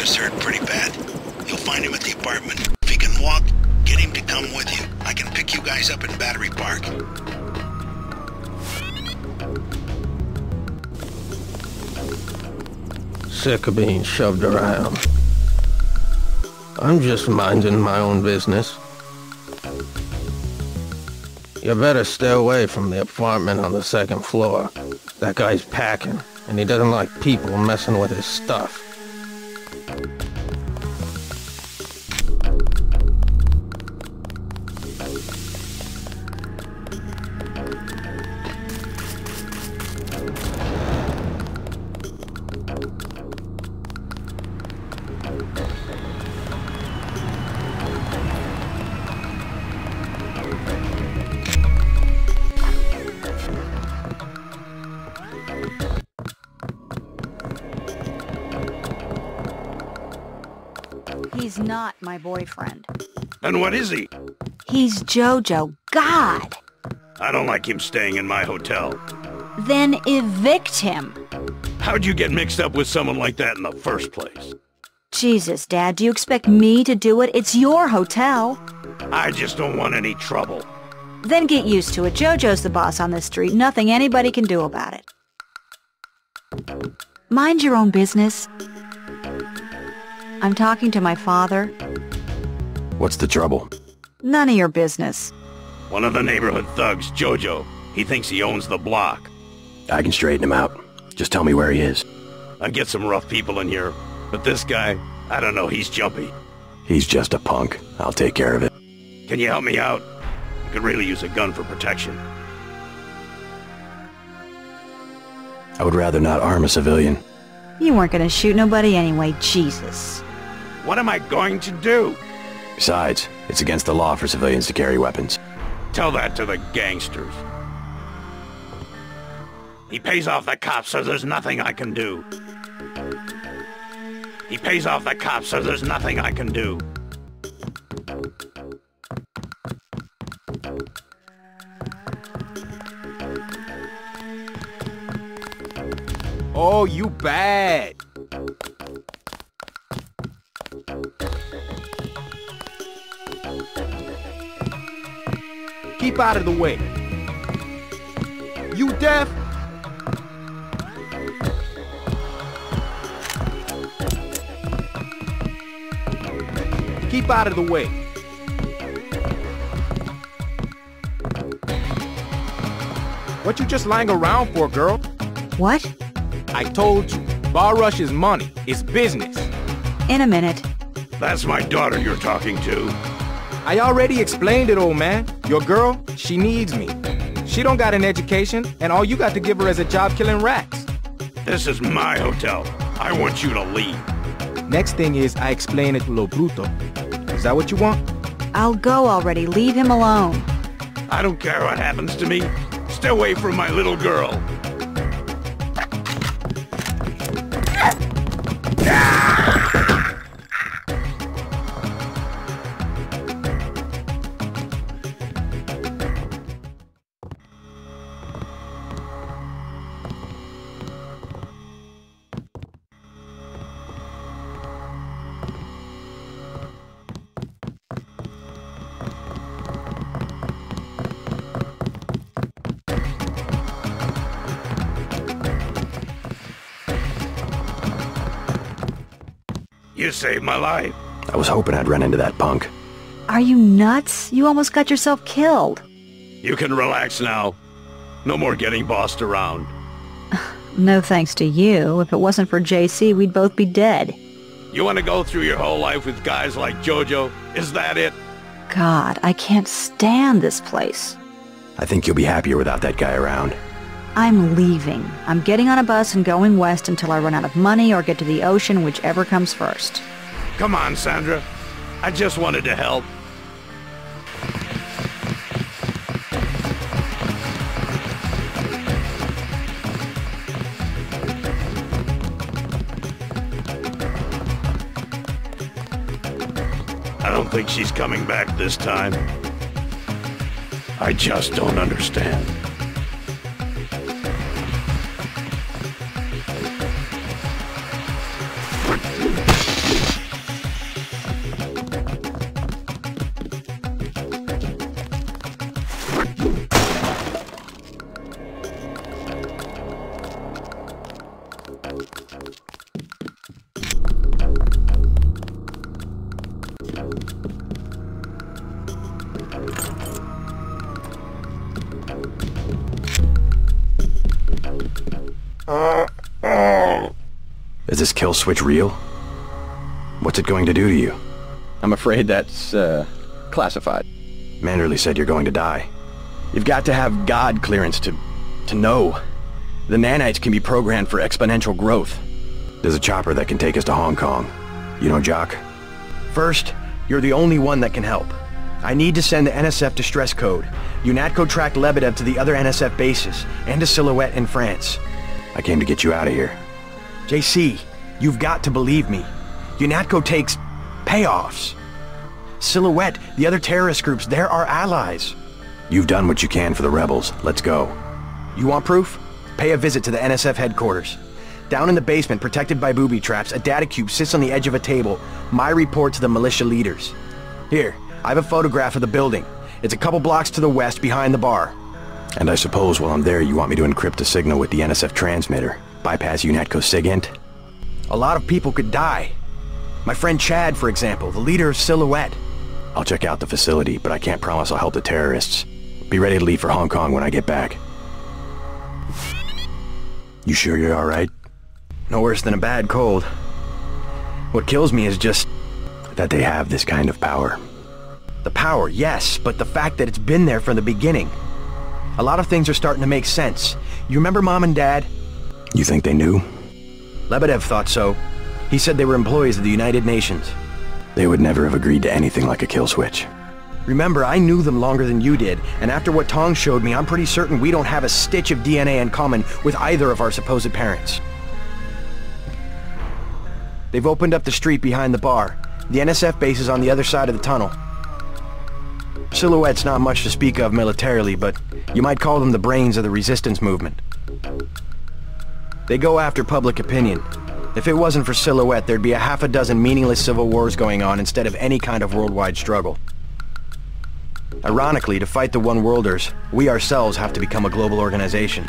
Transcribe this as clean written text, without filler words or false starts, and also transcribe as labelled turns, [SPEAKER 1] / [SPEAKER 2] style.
[SPEAKER 1] is hurt pretty bad. You'll find him at the apartment. If he can walk, get him to come with you. I can pick you guys up in Battery Park.
[SPEAKER 2] Sick of being shoved around. I'm just minding my own business. You better stay away from the apartment on the second floor. That guy's packing, and he doesn't like people messing with his stuff.
[SPEAKER 3] He's not my boyfriend.
[SPEAKER 4] Then what is he?
[SPEAKER 3] He's JoJo. God!
[SPEAKER 4] I don't like him staying in my hotel.
[SPEAKER 3] Then evict him.
[SPEAKER 4] How'd you get mixed up with someone like that in the first place?
[SPEAKER 3] Jesus, Dad, do you expect me to do it? It's your hotel.
[SPEAKER 4] I just don't want any trouble.
[SPEAKER 3] Then get used to it. JoJo's the boss on this street. Nothing anybody can do about it. Mind your own business. I'm talking to my father.
[SPEAKER 5] What's the trouble?
[SPEAKER 3] None of your business.
[SPEAKER 4] One of the neighborhood thugs, JoJo. He thinks he owns the block.
[SPEAKER 5] I can straighten him out. Just tell me where he is.
[SPEAKER 4] I get some rough people in here, but this guy, I don't know, he's jumpy.
[SPEAKER 5] He's just a punk. I'll take care of it.
[SPEAKER 4] Can you help me out? I could really use a gun for protection.
[SPEAKER 5] I would rather not arm a civilian.
[SPEAKER 3] You weren't gonna shoot nobody anyway, Jesus.
[SPEAKER 4] What am I going to do?
[SPEAKER 5] Besides, it's against the law for civilians to carry weapons.
[SPEAKER 4] Tell that to the gangsters. He pays off the cops, so there's nothing I can do. He pays off the cops, so there's nothing I can do.
[SPEAKER 6] Oh, you bad. Keep out of the way. You deaf? Keep out of the way. What you just lying around for, girl?
[SPEAKER 3] What?
[SPEAKER 6] I told you, bar rush is money. It's business.
[SPEAKER 3] In a minute.
[SPEAKER 4] That's my daughter you're talking to.
[SPEAKER 6] I already explained it, old man. Your girl, she needs me. She don't got an education, and all you got to give her is a job killing rats.
[SPEAKER 4] This is my hotel. I want you to leave.
[SPEAKER 6] Next thing is I explain it to Lo Bruto. Is that what you want?
[SPEAKER 3] I'll go already. Leave him alone.
[SPEAKER 4] I don't care what happens to me. Stay away from my little girl. You saved my life.
[SPEAKER 5] I was hoping I'd run into that punk.
[SPEAKER 3] Are you nuts? You almost got yourself killed.
[SPEAKER 4] You can relax now. No more getting bossed around.
[SPEAKER 3] No thanks to you. If it wasn't for JC, we'd both be dead.
[SPEAKER 4] You want to go through your whole life with guys like JoJo? Is that it?
[SPEAKER 3] God, I can't stand this place.
[SPEAKER 5] I think you'll be happier without that guy around.
[SPEAKER 3] I'm leaving. I'm getting on a bus and going west until I run out of money or get to the ocean, whichever comes first.
[SPEAKER 4] Come on, Sandra. I just wanted to help. I don't think she's coming back this time. I just don't understand.
[SPEAKER 5] Is this kill switch real? What's it going to do to you?
[SPEAKER 7] I'm afraid that's, classified.
[SPEAKER 5] Manderley said you're going to die.
[SPEAKER 7] You've got to have God clearance to know. The nanites can be programmed for exponential growth.
[SPEAKER 5] There's a chopper that can take us to Hong Kong. You know Jock?
[SPEAKER 7] First, you're the only one that can help. I need to send the NSF distress code. UNATCO tracked Lebedev to the other NSF bases, and to Silhouette in France.
[SPEAKER 5] I came to get you out of here.
[SPEAKER 7] JC, you've got to believe me. UNATCO takes payoffs. Silhouette, the other terrorist groups, they're our allies.
[SPEAKER 5] You've done what you can for the rebels. Let's go.
[SPEAKER 7] You want proof? Pay a visit to the NSF headquarters. Down in the basement, protected by booby traps, a data cube sits on the edge of a table. My report to the militia leaders. Here, I have a photograph of the building. It's a couple blocks to the west, behind the bar.
[SPEAKER 5] And I suppose while I'm there, you want me to encrypt a signal with the NSF transmitter. Bypass UNATCO SIGINT?
[SPEAKER 7] A lot of people could die. My friend Chad, for example, the leader of Silhouette.
[SPEAKER 5] I'll check out the facility, but I can't promise I'll help the terrorists. Be ready to leave for Hong Kong when I get back. You sure you're alright?
[SPEAKER 7] No worse than a bad cold. What kills me is just
[SPEAKER 5] that they have this kind of power.
[SPEAKER 7] the power, yes, but the fact that it's been there from the beginning. A lot of things are starting to make sense. You remember Mom and Dad?
[SPEAKER 5] You think they knew?
[SPEAKER 7] Lebedev thought so. He said they were employees of the United Nations.
[SPEAKER 5] They would never have agreed to anything like a kill switch.
[SPEAKER 7] Remember, I knew them longer than you did, and after what Tong showed me, I'm pretty certain we don't have a stitch of DNA in common with either of our supposed parents. They've opened up the street behind the bar. The NSF base is on the other side of the tunnel. Silhouette's not much to speak of militarily, but you might call them the brains of the resistance movement. They go after public opinion. If it wasn't for Silhouette, there'd be a half a dozen meaningless civil wars going on instead of any kind of worldwide struggle. Ironically, to fight the One-Worlders, we ourselves have to become a global organization.